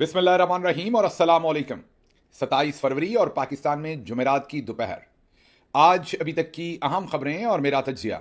बिस्मिल्लाहिर्रहमानिर्रहीम और अस्सलाम वालेकुम। 27 फरवरी और पाकिस्तान में जुमेरात की दोपहर। आज अभी तक की अहम खबरें और मेरा तज्जिया।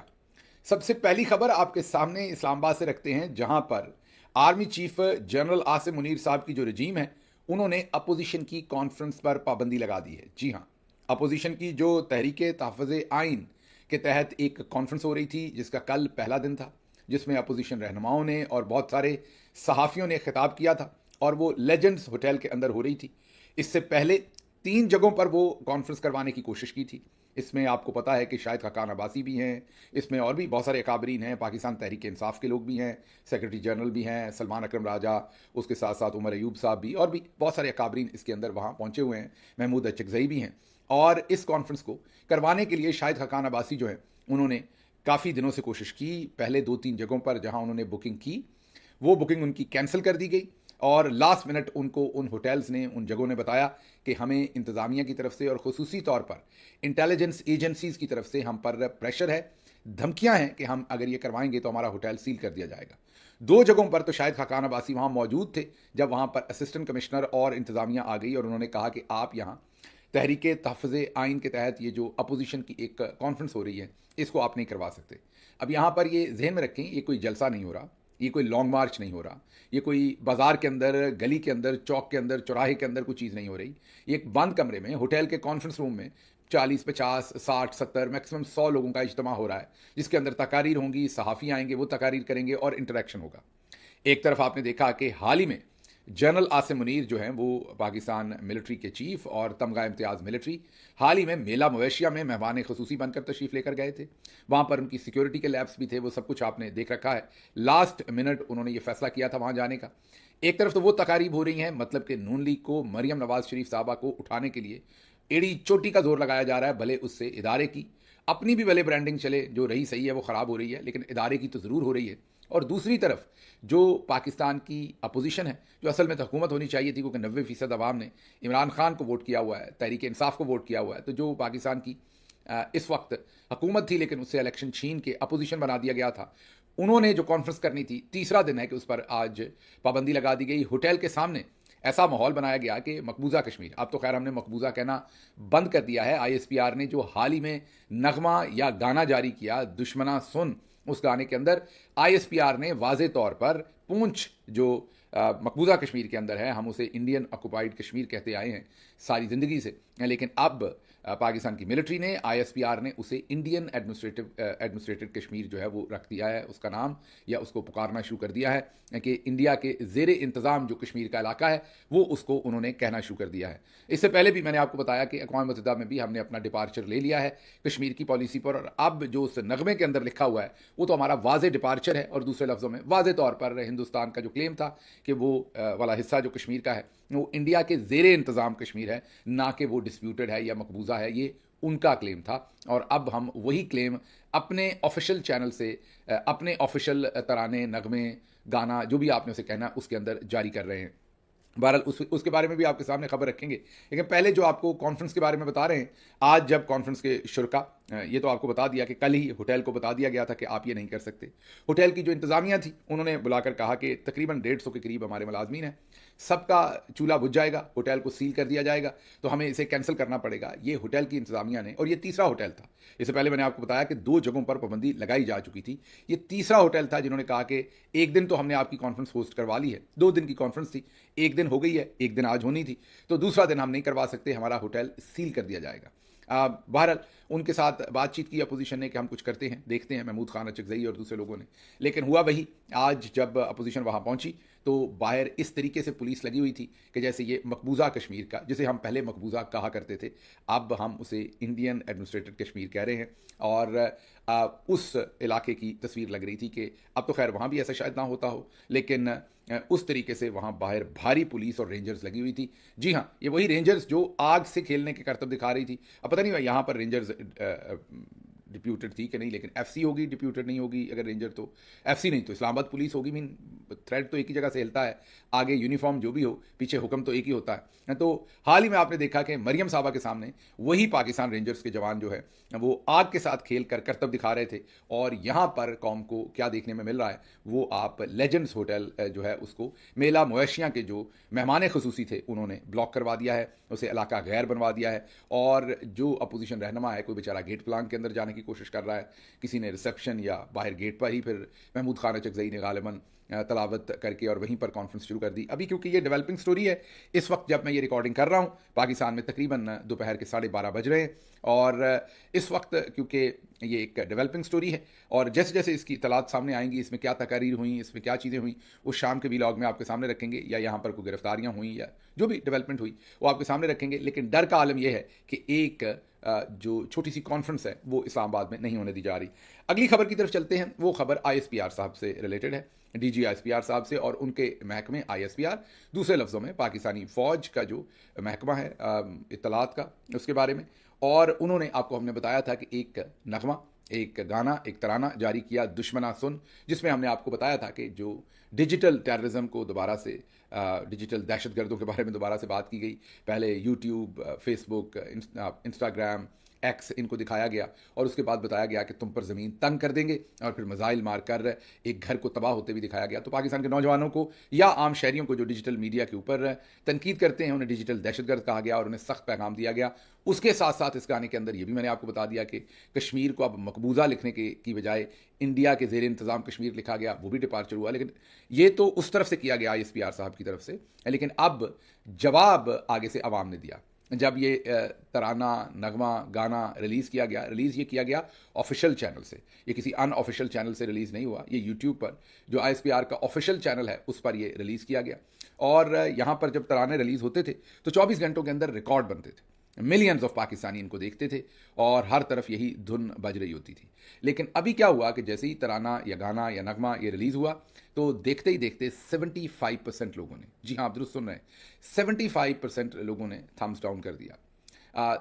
सबसे पहली खबर आपके सामने इस्लामाबाद से रखते हैं, जहां पर army chief general Asim Munir साहब की जो रजीम है, उन्होंने अपोजिशन की कॉन्फ्रेंस पर पाबंदी लगा दी है। जी हाँ, अपोजिशन की जो तहरीक तहफ़्फ़ुज़ आइन के तहत एक कॉन्फ्रेंस हो रही थी, जिसका कल पहला दिन था, जिसमें अपोजिशन रहनुमाओं ने और बहुत सारे सहाफ़ियों ने खिताब किया था, और वो लेजेंड्स होटल के अंदर हो रही थी। इससे पहले 3 जगहों पर वो कॉन्फ्रेंस करवाने की कोशिश की थी। इसमें आपको पता है कि शाहिद खाकान अब्बासी भी हैं, इसमें और भी बहुत सारे अकाबरीन हैं, पाकिस्तान तहरीक इंसाफ के लोग भी हैं, सेक्रेटरी जनरल भी हैं, सलमान अकरम राजा, उसके साथ साथ उमर अयूब साहब भी, और भी बहुत सारे अकाबरीन इसके अंदर वहाँ पहुँचे हुए हैं। महमूद अचकजई भी हैं। और इस कॉन्फ्रेंस को करवाने के लिए शाहिद खाकान अब्बासी जो है, उन्होंने काफ़ी दिनों से कोशिश की। पहले 2-3 जगहों पर जहाँ उन्होंने बुकिंग की, वो बुकिंग उनकी कैंसिल कर दी गई, और लास्ट मिनट उनको उन होटल्स ने, उन जगहों ने बताया कि हमें इंतज़ामिया की तरफ से और ख़ुसूसी तौर पर इंटेलिजेंस एजेंसीज़ की तरफ से हम पर प्रेशर है, धमकियां हैं कि हम अगर ये करवाएंगे तो हमारा होटल सील कर दिया जाएगा। 2 जगहों पर तो शायद खाकान अब्बासी वहाँ मौजूद थे, जब वहाँ पर असिस्टेंट कमिश्नर और इंतज़ामिया आ गई और उन्होंने कहा कि आप यहाँ तहरीक तहफ़्फ़ुज़ आइन के तहत ये जो अपोजिशन की एक कॉन्फ्रेंस हो रही है, इसको आप नहीं करवा सकते। अब यहाँ पर ये जहन में रखें, ये कोई जलसा नहीं हो रहा, ये कोई लॉन्ग मार्च नहीं हो रहा, ये कोई बाजार के अंदर, गली के अंदर, चौक के अंदर, चौराहे के अंदर कोई चीज़ नहीं हो रही। ये एक बंद कमरे में, होटल के कॉन्फ्रेंस रूम में 40, 50, 60, 70, मैक्सिमम 100 लोगों का इज्तिमा हो रहा है, जिसके अंदर तकारीर होंगी, सहाफ़ी आएंगे, वो तकारीर करेंगे और इंटरेक्शन होगा। एक तरफ आपने देखा कि हाल ही में जनरल आसिम मुनीर जो हैं, वो पाकिस्तान मिलिट्री के चीफ और तमगा इम्तियाज़ मिलिट्री, हाल ही में मेला मवेशिया में मेहमान खसूसी बनकर तशरीफ़ लेकर गए थे। वहाँ पर उनकी सिक्योरिटी के लैब्स भी थे, वो सब कुछ आपने देख रखा है। लास्ट मिनट उन्होंने ये फैसला किया था वहाँ जाने का। एक तरफ तो वो तकारीब हो रही हैं, मतलब कि नून लीग को, मरियम नवाज़ शरीफ साहबा को उठाने के लिए एड़ी चोटी का जोर लगाया जा रहा है, भले उससे इदारे की अपनी भी भले ब्रांडिंग चले, जो रही सही है वो ख़राब हो रही है, लेकिन इदारे की तो ज़रूर हो रही है। और दूसरी तरफ जो पाकिस्तान की अपोजिशन है, जो असल में तो हुकूमत होनी चाहिए थी, क्योंकि 90% अवाम ने इमरान खान को वोट किया हुआ है, तहरीक इंसाफ को वोट किया हुआ है, तो जो पाकिस्तान की इस वक्त हुकूमत थी, लेकिन उससे इलेक्शन छीन के अपोजिशन बना दिया गया था, उन्होंने जो कॉन्फ्रेंस करनी थी, तीसरा दिन है कि उस पर आज पाबंदी लगा दी गई। होटल के सामने ऐसा माहौल बनाया गया कि मकबूजा कश्मीर, अब तो खैर हमने मकबूजा कहना बंद कर दिया है। ISPR ने जो हाल ही में नगमा या गाना जारी किया, दुश्मना सुन, उस गाने के अंदर ISPR ने वाजे तौर पर पूंछ जो मकबूजा कश्मीर के अंदर है, हम उसे इंडियन ऑक्युपाइड कश्मीर कहते आए हैं सारी ज़िंदगी से, लेकिन अब पाकिस्तान की मिलिट्री ने, ISPR ने उसे इंडियन एडमिनिस्ट्रेटेड कश्मीर जो है वो रख दिया है, उसका नाम, या उसको पुकारना शुरू कर दिया है कि इंडिया के ज़ेर इंतज़ाम जो कश्मीर का इलाका है, वो उसको उन्होंने कहना शुरू कर दिया है। इससे पहले भी मैंने आपको बताया कि अक़वाम मुत्तहिदा में भी हमने अपना डिपार्चर ले लिया है कश्मीर की पॉलिसी पर, और अब जो उस नगमे के अंदर लिखा हुआ है वो तो हमारा वाज़े डिपार्चर है, और दूसरे लफ्ज़ों में वाज़े तौर पर हिंदुस्तान का जो क्लेम था कि वो वाला हिस्सा जो कश्मीर का है वो इंडिया के ज़ेर इंतज़ाम कश्मीर है, ना कि वो डिस्प्यूटेड है या मकबूजा है, ये उनका क्लेम था। और अब हम वही क्लेम अपने ऑफिशियल चैनल से, अपने ऑफिशियल तराने, नगमे, गाना, जो भी आपने उसे कहना, उसके अंदर जारी कर रहे हैं। बहरहाल उसके बारे में भी आपके सामने खबर रखेंगे, लेकिन पहले जो आपको कॉन्फ्रेंस के बारे में बता रहे हैं, आज जब कॉन्फ्रेंस के शुरा, ये तो आपको बता दिया कि कल ही होटल को बता दिया गया था कि आप ये नहीं कर सकते। होटल की जो इंतज़ामिया थी, उन्होंने बुलाकर कहा कि तकरीबन 150 के करीब हमारे मुलाजमीन हैं, सबका चूल्हा बुझ जाएगा, होटल को सील कर दिया जाएगा, तो हमें इसे कैंसिल करना पड़ेगा। ये होटल की इंतज़ामिया ने, और ये तीसरा होटल था, इससे पहले मैंने आपको बताया कि 2 जगहों पर पाबंदी लगाई जा चुकी थी, ये तीसरा होटल था जिन्होंने कहा कि एक दिन तो हमने आपकी कॉन्फ्रेंस होस्ट करवा ली है, 2 दिन की कॉन्फ्रेंस थी, एक दिन हो गई है, एक दिन आज होनी थी, तो दूसरा दिन हम नहीं करवा सकते, हमारा होटल सील कर दिया जाएगा। बहरहाल उनके साथ बातचीत की अपोजिशन ने कि हम कुछ करते हैं, देखते हैं, महमूद खान अचकजई और दूसरे लोगों ने, लेकिन हुआ वही। आज जब अपोजिशन वहाँ पहुँची तो बाहर इस तरीके से पुलिस लगी हुई थी कि जैसे ये मकबूजा कश्मीर का, जिसे हम पहले मकबूजा कहा करते थे, अब हम उसे इंडियन एडमिनिस्ट्रेटेड कश्मीर कह रहे हैं। और उस इलाके की तस्वीर लग रही थी कि अब तो खैर वहाँ भी ऐसा शायद ना होता हो, लेकिन उस तरीके से वहाँ बाहर भारी पुलिस और रेंजर्स लगी हुई थी। जी हाँ, ये वही रेंजर्स जो आग से खेलने के करतब दिखा रही थी। अब पता नहीं यहाँ पर रेंजर्स डिप्यूटेड थी कि नहीं, लेकिन एफसी होगी, डिप्यूटेड नहीं होगी अगर रेंजर, तो एफसी नहीं तो इस्लामाबाद पुलिस होगी। मीन थ्रेड तो एक ही जगह से हिलता है, आगे यूनिफॉर्म जो भी हो, पीछे हुक्म तो एक ही होता है। तो हाल ही में आपने देखा कि मरियम साहबा के सामने वही पाकिस्तान रेंजर्स के जवान जो है वो आग के साथ खेल कर करतब दिखा रहे थे, और यहाँ पर कौम को क्या देखने में मिल रहा है, वो आप लेजेंड्स होटल जो है उसको मेला मवेशियाँ के जो मेहमान खसूसी थे उन्होंने ब्लॉक करवा दिया है, उसे इलाका गैर बनवा दिया है। और जो अपोजिशन रहनुमा है, कोई बेचारा गेट प्लान के अंदर जाने की कोशिश कर रहा है, किसी ने रिसेप्शन या बाहर गेट पर ही फिर महमूद खान चकजई ने गालिबन तलावत करके और वहीं पर कॉन्फ्रेंस शुरू कर दी। अभी क्योंकि ये डेवलपिंग स्टोरी है, इस वक्त जब मैं ये रिकॉर्डिंग कर रहा हूँ पाकिस्तान में तकरीबन दोपहर के 12:30 बज रहे हैं, और इस वक्त क्योंकि ये एक डेवलपिंग स्टोरी है और जैसे जैसे इसकी इतलात सामने आएंगी, इसमें क्या तकारीर हुई, इसमें क्या चीज़ें हुई, उस शाम के व्लॉग में आपके सामने रखेंगे, या यहाँ पर कोई गिरफ्तारियाँ हुई या जो भी डेवलपमेंट हुई वो आपके सामने रखेंगे। लेकिन डर का आलम यह है कि एक जो छोटी सी कॉन्फ्रेंस है वो इस्लामाबाद में नहीं होने दी जा रही। अगली खबर की तरफ चलते हैं। वो खबर ISPR साहब से रिलेटेड है, DG ISPR साहब से और उनके महकमे ISPR, दूसरे लफ्ज़ों में पाकिस्तानी फ़ौज का जो महकमा है इत्तलात का, उसके बारे में। और उन्होंने, आपको हमने बताया था कि एक नगमा, एक गाना, एक तराना जारी किया, दुश्मना सुन, जिसमें हमने आपको बताया था कि जो डिजिटल टेररिज्म को दोबारा से, डिजिटल दहशतगर्दों के बारे में दोबारा से बात की गई। पहले यूट्यूब, फेसबुक, इंस्टाग्राम, एक्स, इनको दिखाया गया और उसके बाद बताया गया कि तुम पर ज़मीन तंग कर देंगे, और फिर मिसाइल मार कर एक घर को तबाह होते हुए दिखाया गया। तो पाकिस्तान के नौजवानों को या आम शहरियों को जो डिजिटल मीडिया के ऊपर तनकीद करते हैं, उन्हें डिजिटल दहशतगर्द कहा गया और उन्हें सख्त पैगाम दिया गया। उसके साथ साथ इस गाने के अंदर ये भी मैंने आपको बता दिया कि कश्मीर को अब मकबूजा लिखने की बजाय इंडिया के ज़ेर इंतज़ाम कश्मीर लिखा गया, वो भी डिपार्चर हुआ। लेकिन ये तो उस तरफ से किया गया ISPR साहब की तरफ से, लेकिन अब जवाब आगे से अवाम ने दिया। जब ये तराना, नगमा, गाना रिलीज़ किया गया, रिलीज़ ये किया गया ऑफिशियल चैनल से, ये किसी अनऑफिशियल चैनल से रिलीज़ नहीं हुआ। ये यूट्यूब पर जो ISPR का ऑफिशियल चैनल है उस पर ये रिलीज़ किया गया। और यहाँ पर जब तराने रिलीज़ होते थे तो 24 घंटों के अंदर रिकॉर्ड बनते थे, मिलियंस ऑफ पाकिस्तानी इनको देखते थे और हर तरफ यही धुन बज रही होती थी। लेकिन अभी क्या हुआ कि जैसे ही तराना या गाना या नगमा ये रिलीज़ हुआ तो देखते ही देखते 75% लोगों ने, जी हाँ आप दुरुस्त सुन रहे हैं, 75% लोगों ने थम्स डाउन कर दिया।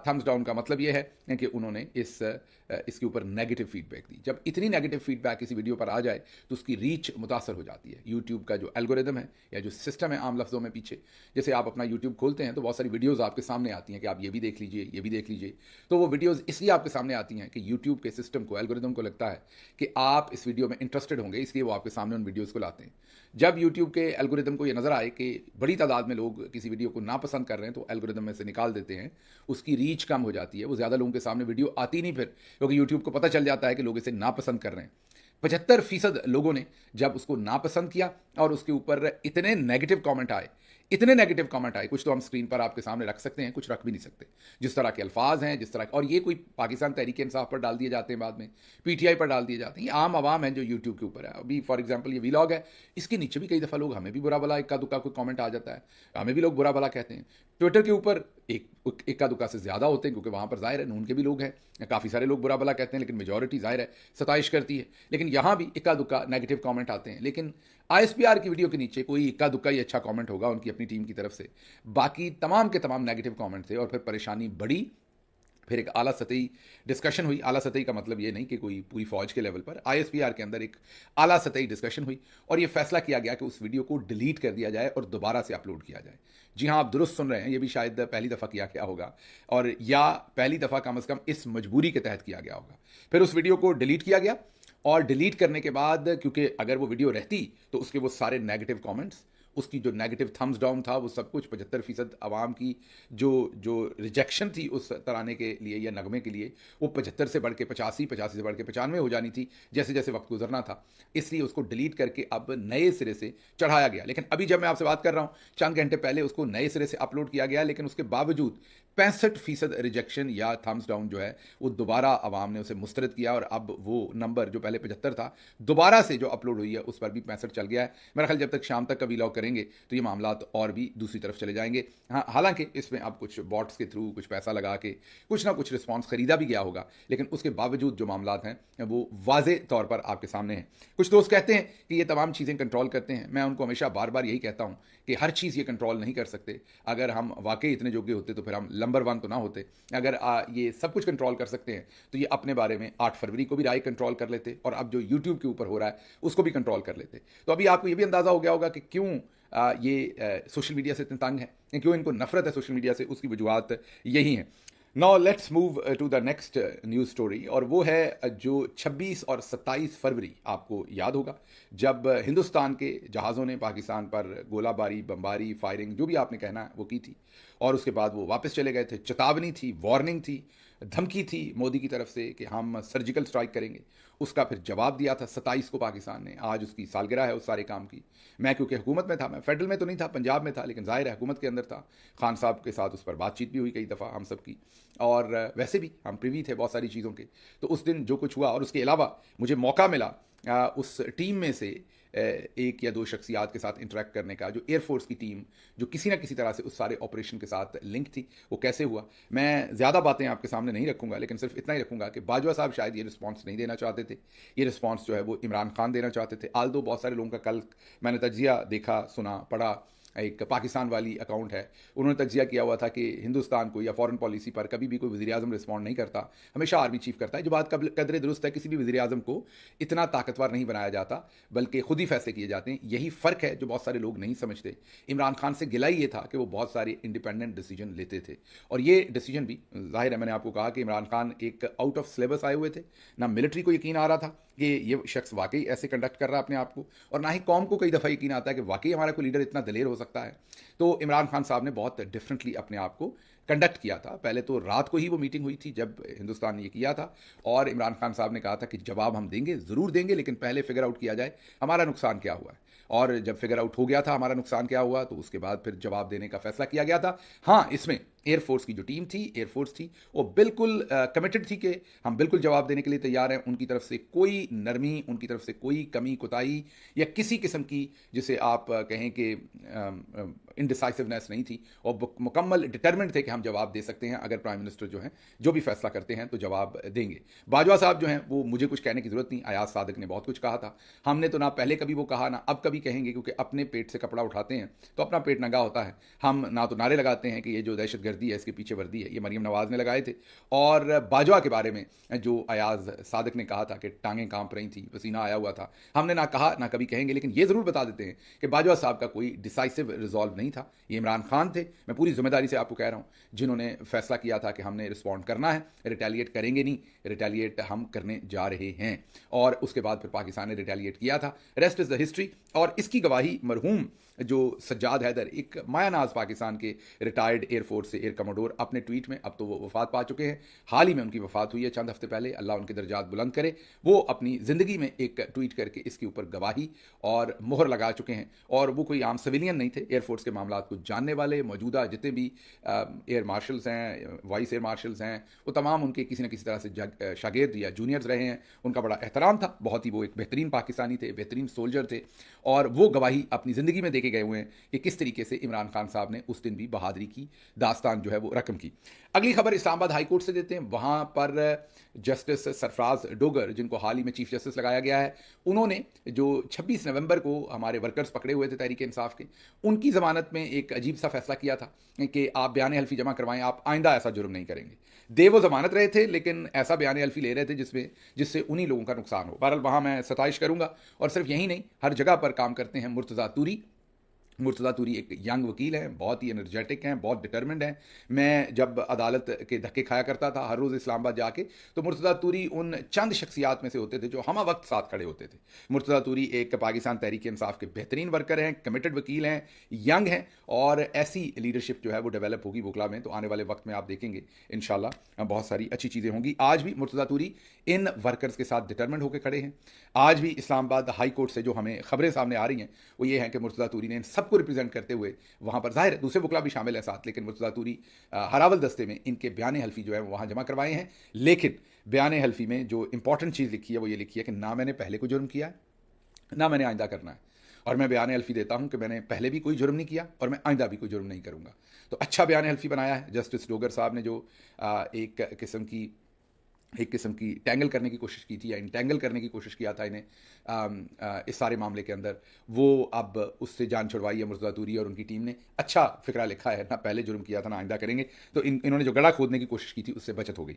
थम्स डाउन का मतलब ये है कि उन्होंने इसके ऊपर नेगेटिव फीडबैक दी। जब इतनी नेगेटिव फीडबैक किसी वीडियो पर आ जाए तो उसकी रीच मुतासर हो जाती है। यूट्यूब का जो एल्गोरिदम है या जो सिस्टम है, आम लफ्ज़ों में पीछे, जैसे आप अपना यूट्यूब खोलते हैं तो बहुत सारी वीडियोस आपके सामने आती हैं कि आप ये भी देख लीजिए, ये भी देख लीजिए। तो वो वीडियोस इसलिए आपके सामने आती हैं कि यूट्यूब के सिस्टम को, एल्गोरिदम को लगता है कि आप इस वीडियो में इंटरेस्टेड होंगे, इसलिए वो आपके सामने उन वीडियोज़ को लाते हैं। जब यूट्यूब के एल्गोरिदम को ये नज़र आए कि बड़ी तादाद में लोग किसी वीडियो को नापसंद कर रहे हैं तो एल्गोरिदम में से निकाल देते हैं, उसकी रीच कम हो जाती है, वो ज़्यादा लोगों के सामने वीडियो आती नहीं फिर, क्योंकि यूट्यूब को पता चल जाता है कि लोग इसे नापसंद कर रहे हैं। 75% लोगों ने जब उसको नापसंद किया और उसके ऊपर इतने नेगेटिव कमेंट आए, इतने नेगेटिव कमेंट आए, कुछ तो हम स्क्रीन पर आपके सामने रख सकते हैं, कुछ रख भी नहीं सकते। जिस तरह के अल्फाज हैं, जिस तरह, और ये कोई पाकिस्तान तहरीक इंसाफ पर डाल दिए जाते हैं, बाद में PTI पर डाल दिए जाते हैं, ये आम आवाम है जो यूट्यूब के ऊपर है। अभी फॉर एग्जाम्पल ये व्लॉग है, इसके नीचे भी कई दफ़ा लोग, हमें भी बुरा भला इक्का दुक्का कोई कमेंट आ जाता है, हमें भी लोग बुरा भला कहते हैं। ट्विटर के ऊपर इक्का दुक्का से ज़्यादा होते हैं, क्योंकि वहाँ पर ज़ाहिर है नून के भी लोग हैं, काफ़ी सारे लोग बुरा भला कहते हैं, लेकिन मेजॉरिटी ज़ाहिर है सताइश करती है। लेकिन यहाँ भी इक्का दुक्का नेगेटिव कमेंट आते हैं, लेकिन ISPR की वीडियो के नीचे कोई इक्का दुक्का ही अच्छा कमेंट होगा उनकी अपनी टीम की तरफ से, बाकी तमाम के तमाम नेगेटिव कमेंट थे। और फिर परेशानी बढ़ी, फिर एक आला सतही डिस्कशन हुई। आला सतही का मतलब ये नहीं कि कोई पूरी फौज के लेवल पर, ISPR के अंदर एक आला सतही डिस्कशन हुई और ये फैसला किया गया कि उस वीडियो को डिलीट कर दिया जाए और दोबारा से अपलोड किया जाए। जी हाँ, आप दुरुस्त सुन रहे हैं, ये भी शायद पहली दफ़ा किया गया होगा, और या पहली दफ़ा कम अज़ कम इस मजबूरी के तहत किया गया होगा। फिर उस वीडियो को डिलीट किया गया, और डिलीट करने के बाद, क्योंकि अगर वो वीडियो रहती तो उसके वो सारे नेगेटिव कमेंट्स, उसकी जो नेगेटिव थम्स डाउन था, वो सब कुछ 75% आवाम की जो रिजेक्शन थी उस तराने के लिए या नगमे के लिए, वो 75 से बढ़ के 85, 85 से बढ़ के 95 हो जानी थी जैसे जैसे वक्त गुजरना था। इसलिए उसको डिलीट करके अब नए सिरे से चढ़ाया गया। लेकिन अभी जब मैं आपसे बात कर रहा हूँ, चंद घंटे पहले उसको नए सिरे से अपलोड किया गया, लेकिन उसके बावजूद 65% रिजेक्शन या थम्स डाउन जो है वो दोबारा आवाम ने उसे मुस्तरद किया, और अब वो नंबर जो पहले 75 था, दोबारा से जो अपलोड हुई है उस पर भी 65 चल गया है। मेरा ख्याल जब तक शाम तक का व्लॉग करेंगे तो ये मामला और भी दूसरी तरफ चले जाएंगे। हाँ, हालांकि इसमें अब कुछ बॉट्स के थ्रू कुछ पैसा लगा के कुछ ना कुछ रिस्पॉन्स खरीदा भी गया होगा, लेकिन उसके बावजूद जो मामला हैं वो वाजे तौर पर आपके सामने हैं। कुछ दोस्त कहते हैं कि ये तमाम चीज़ें कंट्रोल करते हैं। मैं उनको हमेशा बार बार यही कहता हूँ कि हर चीज़ ये कंट्रोल नहीं कर सकते। अगर हम वाकई इतने योग्य होते तो फिर हम नंबर 1 तो ना होते। अगर ये सब कुछ कंट्रोल कर सकते हैं तो ये अपने बारे में 8 फरवरी को भी राय कंट्रोल कर लेते और अब जो यूट्यूब के ऊपर हो रहा है उसको भी कंट्रोल कर लेते। तो अभी आपको ये भी अंदाज़ा हो गया होगा कि क्यों ये सोशल मीडिया से इतने तंग है, क्यों इनको नफरत है सोशल मीडिया से, उसकी वजूहत यही हैं। Now let's move to the next news story, और वो है जो 26 और 27 फरवरी, आपको याद होगा जब हिंदुस्तान के जहाज़ों ने पाकिस्तान पर गोलाबारी, बमबारी, फायरिंग, जो भी आपने कहना है वो की थी, और उसके बाद वो वापस चले गए थे। चेतावनी थी, वार्निंग थी, धमकी थी मोदी की तरफ से कि हम सर्जिकल स्ट्राइक करेंगे। उसका फिर जवाब दिया था 27 को पाकिस्तान ने। आज उसकी सालगिरह है उस सारे काम की। मैं क्योंकि हुकूमत में था, मैं फेडरल में तो नहीं था, पंजाब में था, लेकिन जाहिर है हुकूमत के अंदर था। खान साहब के साथ उस पर बातचीत भी हुई कई दफ़ा हम सब की, और वैसे भी हम प्रिवी थे बहुत सारी चीज़ों के। तो उस दिन जो कुछ हुआ, और उसके अलावा मुझे मौका मिला उस टीम में से एक या दो शख्सियात के साथ इंटरेक्ट करने का, जो एयरफोर्स की टीम जो किसी ना किसी तरह से उस सारे ऑपरेशन के साथ लिंक थी, वो कैसे हुआ। मैं ज़्यादा बातें आपके सामने नहीं रखूंगा, लेकिन सिर्फ इतना ही रखूंगा कि बाजवा साहब शायद ये रिस्पांस नहीं देना चाहते थे। ये रिस्पांस जो है वो इमरान खान देना चाहते थे। आल दो बहुत सारे लोगों का कल मैंने तजिया देखा, सुना, पढ़ा। एक पाकिस्तान वाली अकाउंट है, उन्होंने तजिया किया हुआ था कि हिंदुस्तान को या फॉरेन पॉलिसी पर कभी भी कोई वज़ीर आज़म रिस्पॉन्ड नहीं करता, हमेशा आर्मी चीफ करता है। जो बात कदरे दुरुस्त है, किसी भी वज़ीर आज़म को इतना ताकतवर नहीं बनाया जाता, बल्कि खुद ही फैसले किए जाते हैं। यही फ़र्क है जो बहुत सारे लोग नहीं समझते। इमरान खान से गिला ये था कि वो बहुत सारे इंडिपेंडेंट डिसीजन लेते थे, और ये डिसीजन भी जाहिर है, मैंने आपको कहा कि इमरान खान एक आउट ऑफ सिलेबस आए हुए थे। ना मिलिट्री को यकीन आ रहा था कि ये शख्स वाकई ऐसे कंडक्ट कर रहा है अपने आप को, और ना ही कौम को कई दफ़ा यकीन आता है कि वाकई हमारा कोई लीडर इतना दलेर हो सकता है। तो इमरान खान साहब ने बहुत डिफरेंटली अपने आप को कंडक्ट किया था। पहले तो रात को ही वो मीटिंग हुई थी जब हिंदुस्तान ने ये किया था, और इमरान खान साहब ने कहा था कि जवाब हम देंगे, ज़रूर देंगे, लेकिन पहले फिगर आउट किया जाए हमारा नुकसान क्या हुआ है। और जब फिगर आउट हो गया था हमारा नुकसान क्या हुआ, तो उसके बाद फिर जवाब देने का फैसला किया गया था। हाँ, इसमें एयरफोर्स की जो टीम थी, एयरफोर्स थी, वो बिल्कुल कमिटेड थी कि हम बिल्कुल जवाब देने के लिए तैयार हैं। उनकी तरफ से कोई नरमी, उनकी तरफ से कोई कमी कोताही या किसी किस्म की, जिसे आप कहें कि इनडिसाइसिवनेस नहीं थी, और मुकम्मल डिटरमेंट थे कि हम जवाब दे सकते हैं। अगर प्राइम मिनिस्टर जो हैं जो भी फैसला करते हैं तो जवाब देंगे। बाजवा साहब जो हैं वो मुझे कुछ कहने की ज़रूरत नहीं, अयाज सादिक ने बहुत कुछ कहा था। हमने तो ना पहले कभी वो कहा, ना अब कभी कहेंगे, क्योंकि अपने पेट से कपड़ा उठाते हैं तो अपना पेट नंगा होता है। हम ना तो नारे लगाते हैं कि ये जो दहशतगर्दी है इसके पीछे वर्दी है, ये मरीम नवाज ने लगाए थे। और बाजवा के बारे में जो अयाज सादिक ने कहा था कि टांगें कांप रही थी, पसीना आया हुआ था, हमने ना कहा ना कभी कहेंगे। लेकिन ये ज़रूर बता देते हैं कि बाजवा साहब का कोई डिसाइसिव रिजॉल्व नहीं था। ये इमरान खान थे, मैं पूरी जिम्मेदारी से आपको कह रहा हूँ, जिन्होंने फैसला किया था कि हमने रिस्पॉन्ड करना है, रिटेलिएट करेंगे नहीं, रिटेलिएट हम करने जा रहे हैं। और उसके बाद फिर पाकिस्तान ने रिटेलिएट किया था। Rest is the history. और इसकी गवाही मरहूम जो सज्जाद हैदर, एक मायानाज पाकिस्तान के रिटायर्ड एयरफोर्स से एयर कमोडोर, अपने ट्वीट में, अब तो वो वफात पा चुके हैं, हाल ही में उनकी वफात हुई है चंद हफ्ते पहले, अल्लाह उनके दर्जात बुलंद करे, वो अपनी ज़िंदगी में एक ट्वीट करके इसके ऊपर गवाही और मोहर लगा चुके हैं। और वो कोई आम सिविलियन नहीं थे, एयरफोर्स के मामला को जानने वाले, मौजूदा जितने भी एयर मार्शल्स हैं, वाइस एयर मार्शल्स हैं, वो तमाम उनके किसी न किसी तरह से शागिर्द या जूनियर्स रहे हैं। उनका बड़ा एहतराम था, बहुत ही वो एक बेहतरीन पाकिस्तानी थे, बेहतरीन सोल्जर थे, और वो गवाही अपनी ज़िंदगी में देके गए हुए हैं कि किस तरीके से इमरान खान साहब ने उस दिन भी बहादुरी की दास्तान जो है वो रकम की। अगली खबर इस्लामाबाद हाई कोर्ट से देते हैं। वहाँ पर जस्टिस सरफराज डोगर, जिनको हाल ही में चीफ जस्टिस लगाया गया है, उन्होंने जो 26 नवंबर को हमारे वर्कर्स पकड़े हुए थे तहरीक इंसाफ के, उनकी ज़मानत में एक अजीब सा फैसला किया था कि आप बयान हल्फी जमा करवाएं, आप आइंदा ऐसा जुर्म नहीं करेंगे। दे वो जमानत रहे थे, लेकिन ऐसा बयान हल्फी ले रहे थे जिससे उन्हीं लोगों का नुकसान हो। बहरहाल वहाँ मैं सताइश करूँगा, और सिर्फ यही नहीं, हर जगह पर काम करते हैं मुर्तज़ा तूरी। मुर्तज़ा तूरी एक यंग वकील हैं, बहुत ही एनर्जेटिक हैं, बहुत डिटर्मिन्ड हैं। मैं जब अदालत के धक्के खाया करता था हर रोज़ इस्लामाबाद जाके, तो मुर्तज़ा तूरी उन चंद शख्सियात में से होते थे जो हम वक्त साथ खड़े होते थे। मुर्तज़ा तूरी एक पाकिस्तान तहरीक इंसाफ के बेहतरीन वर्कर हैं, कमिटेड वकील हैं, यंग हैं, और ऐसी लीडरशिप जो है वो डेवलप होगी वकला में, तो आने वाले वक्त में आप देखेंगे इंशाल्लाह बहुत सारी अच्छी चीज़ें होंगी। आज भी मुर्तज़ा तूरी इन वर्कर्स के साथ डिटर्मिन्ड होकर खड़े हैं। आज भी इस्लामाबाद हाई कोर्ट से जो हमें खबरें सामने आ रही हैं वो ये हैं कि मुर्तज़ा तूरी ने इन सबको रिप्रेजेंट करते हुए वहाँ पर, जाहिर है दूसरे वकला भी शामिल हैं साथ, लेकिन मुर्तज़ा तूरी हरावल दस्ते में इनके बयान हल्फी जो है वहाँ जमा करवाए हैं। लेकिन बयान हल्फी में जो इंपॉर्टेंट चीज़ लिखी है वो ये लिखी है कि ना मैंने पहले कोई जुर्म किया है, ना मैंने आइंदा करना है, और मैं बयान हल्फी देता हूं कि मैंने पहले भी कोई जुर्म नहीं किया और मैं आइंदा भी कोई जुर्म नहीं करूंगा। तो अच्छा बयान हल्फी बनाया है जस्टिस डोगर साहब ने, जो एक किस्म की एक किस्म की टैंगल करने की कोशिश की थी या इंटैंगल करने की कोशिश किया था इन्हें इस सारे मामले के अंदर, वो अब उससे जान छुड़वाई है मुर्तज़ा तूरी और उनकी टीम ने। अच्छा फ़िक्रा लिखा है, ना पहले जुर्म किया था ना आइंदा करेंगे। तो इन्होंने जो गड़ा खोदने की कोशिश की थी उससे बचत हो गई।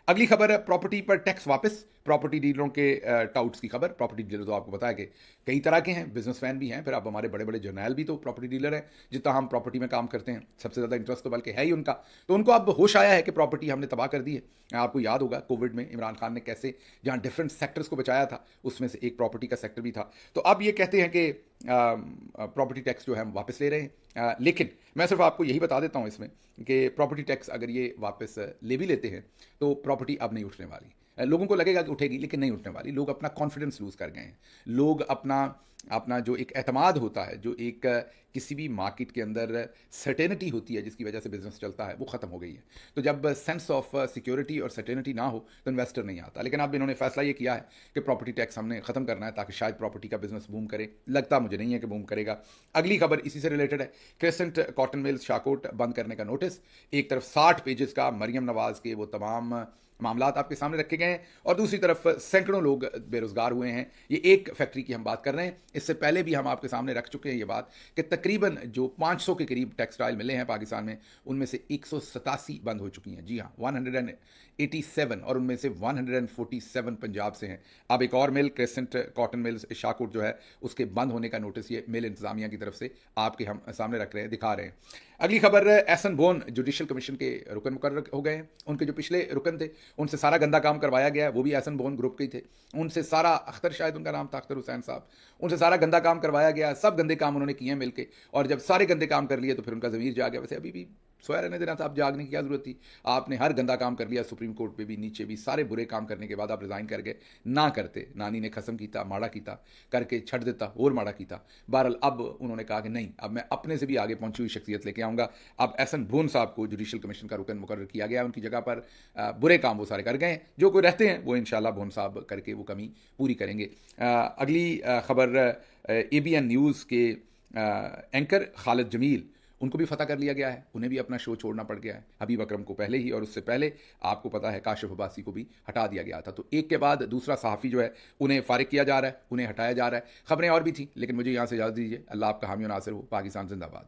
अगली खबर है प्रॉपर्टी पर टैक्स वापस, प्रॉपर्टी डीलरों के टाउट्स की खबर। प्रॉपर्टी डीलर तो आपको पता है कि कई तरह के हैं, बिजनेसमैन भी हैं, फिर अब हमारे बड़े बड़े जर्नैल भी तो प्रॉपर्टी डीलर हैं। जितना हम प्रॉपर्टी में काम करते हैं सबसे ज़्यादा इंटरेस्ट तो बल्कि है ही उनका। तो उनको अब होश आया है कि प्रॉपर्टी हमने तबाह कर दी है। आपको याद होगा कोविड में इमरान खान ने कैसे जहां डिफरेंट सेक्टर्स को बचाया था, उसमें से एक प्रॉपर्टी का सेक्टर भी था। तो अब ये कहते हैं कि प्रॉपर्टी टैक्स जो है हम वापस ले रहे हैं। लेकिन मैं सिर्फ आपको यही बता देता हूं इसमें कि प्रॉपर्टी टैक्स अगर ये वापस ले भी लेते हैं तो प्रॉपर्टी अब नहीं उठने वाली। लोगों को लगेगा कि उठेगी, लेकिन नहीं उठने वाली। लोग अपना कॉन्फिडेंस लूज़ कर गए हैं। लोग अपना अपना जो एक एतमाद होता है, जो एक किसी भी मार्केट के अंदर सर्टेनिटी होती है जिसकी वजह से बिजनेस चलता है, वो ख़त्म हो गई है। तो जब सेंस ऑफ सिक्योरिटी और सर्टेनिटी ना हो तो इन्वेस्टर नहीं आता। लेकिन अब इन्होंने फैसला ये किया है कि प्रॉपर्टी टैक्स हमने ख़त्म करना है ताकि शायद प्रॉपर्टी का बिजनेस बूम करे। लगता मुझे नहीं है कि बूम करेगा। अगली खबर इसी से रिलेटेड है। क्रेसेंट कॉटन मिल्स शाहकोट बंद करने का नोटिस। एक तरफ 60 पेजेस का मरियम नवाज के वो तमाम मामलात आपके सामने रखे गए हैं और दूसरी तरफ सैकड़ों लोग बेरोजगार हुए हैं। ये एक फैक्ट्री की हम बात कर रहे हैं। इससे पहले भी हम आपके सामने रख चुके हैं ये बात कि तकरीबन जो 500 के करीब टेक्सटाइल मिले हैं पाकिस्तान में, उनमें से 187 बंद हो चुकी हैं। जी हाँ, 187, और उनमें से 147 पंजाब से हैं। अब एक और मिल क्रेसेंट कॉटन मिल्स शाहकोट जो है उसके बंद होने का नोटिस ये मिल इंतजामिया की तरफ से आपके हम सामने रख रहे हैं, दिखा रहे हैं। अगली खबर, एहसन बोन जुडिशल कमीशन के रुकन मुकर्रर हो गए हैं। उनके जो पिछले रुकन थे उनसे सारा गंदा काम करवाया गया है, वो भी एहसन बोन ग्रुप के ही थे। उनसे सारा, अख्तर शायद उनका नाम था, अख्तर हुसैन साहब, उनसे सारा गंदा काम करवाया गया। सब गंदे काम उन्होंने किए हैं मिलके, और जब सारे गंदे काम कर लिए तो फिर उनका ज़मीर जाग गया। वैसे अभी भी सोया रहने देना था, आप जागने की क्या जरूरत थी? आपने हर गंदा काम कर लिया, सुप्रीम कोर्ट पे भी, नीचे भी, सारे बुरे काम करने के बाद आप रिजाइन कर गए। ना करते, नानी ने खसम कीता, माड़ा कीता करके छड़ देता और माड़ा कीता। बहरहाल अब उन्होंने कहा कि नहीं, अब मैं अपने से भी आगे पहुंची हुई शख्सियत लेके आऊंगा। अब एहसन बोन साहब को जुडिशल कमीशन का रुकन मुकर्रर किया गया। उनकी जगह पर बुरे काम वो सारे कर गए हैं। जो कोई रहते हैं वो इंशाल्लाह बोन साहब करके वो कमी पूरी करेंगे। अगली खबर, ABN न्यूज़ के एंकर खालिद जमील, उनको भी फतह कर लिया गया है। उन्हें भी अपना शो छोड़ना पड़ गया है। हबीब अकरम को पहले ही, और उससे पहले आपको पता है काशिफ अब्बासी को भी हटा दिया गया था। तो एक के बाद दूसरा सहाफ़ी जो है उन्हें फारिग किया जा रहा है, उन्हें हटाया जा रहा है। खबरें और भी थी, लेकिन मुझे यहाँ से इजाज़त दीजिए। अल्लाह आपका हामी और नासिर हो। पाकिस्तान जिंदाबाद।